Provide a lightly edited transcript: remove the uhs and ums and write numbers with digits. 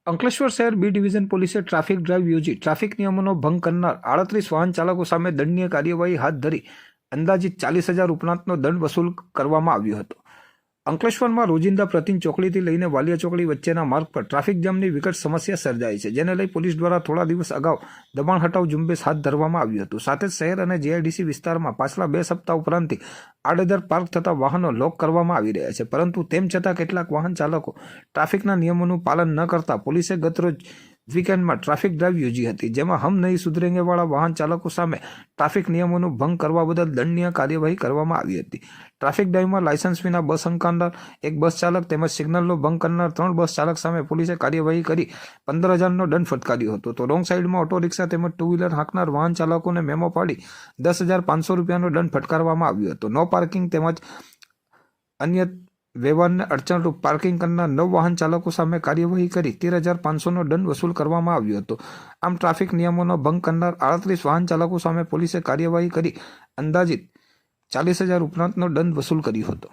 અંકલેશ્વર શહેર B division પોલીસે traffic drive યોજી ટ્રાફિક નિયમોનો ભંગ કરનાર 38 વાહન ચાલકો સામે દંડનીય કાર્યવાહી હાથ ધરી અંદાજિત 40,000 ઉપરાંતનો દંડ વસૂલ કરવામાં આવ્યો હતો. અંકલેશ્વરમાં રોજિંદા પ્રતિન ચોકડીથી લઈને વાલિયા ચોકડી વચ્ચેના માર્ગ પર ટ્રાફિક જામની વિકટ સમસ્યા સર્જાઈ છે, જેને લઈ પોલીસ દ્વારા થોડા દિવસ અગાઉ દબાણ હટાવ ઝુંબેશ હાથ ધરવામાં આવ્યું હતું. સાથે જ શહેર અને જીઆઈડીસી વિસ્તારમાં પાછલા 2 સપ્તાહ ઉપરાંતથી આડેધડ પાર્ક થતા વાહનો લોક કરવામાં આવી રહ્યા છે, પરંતુ તેમ છતાં કેટલાક વાહન ચાલકો ટ્રાફિકના નિયમોનું પાલન ન કરતા પોલીસે ગતરોજ વીકેન્ડમાં ટ્રાફિક ડ્રાઈવ યોજી હતી, જેમાં હમ નહીં સુધરેંગે વાળા વાહન ચાલકો સામે ટ્રાફિક નિયમોનું ભંગ કરવા બદલ દંડનીય કાર્યવાહી કરવામાં આવી હતી. ટ્રાફિક ડ્રાઈવમાં લાયસન્સ વિના બસ હંકારનાર, એક બસ ચાલક તેમજ સિગ્નલનો ભંગ કરનાર 3 બસ ચાલક સામે પોલીસે કાર્યવાહી કરી 15,000નો દંડ ફટકાર્યો હતો. તો રોંગ સાઈડમાં ઓટો રિક્ષા તેમજ 2 વ્હીલર હાંકનાર વાહન ચાલકોને મેમો પાડી 10,500 રૂપિયાનો દંડ ફટકારવામાં આવ્યો હતો. નો પાર્કિંગ તેમજ અન્ય વ્યવહારને અડચણરૂપ પાર્કિંગ કરનાર 9 વાહન ચાલકો સામે કાર્યવાહી કરી 13,500નો દંડ વસૂલ કરવામાં આવ્યો હતો. આમ ટ્રાફિક નિયમોનો ભંગ કરનાર 38 વાહન ચાલકો સામે પોલીસે કાર્યવાહી કરી અંદાજિત 40,000 ઉપરાંતનો દંડ વસૂલ કર્યો હતો.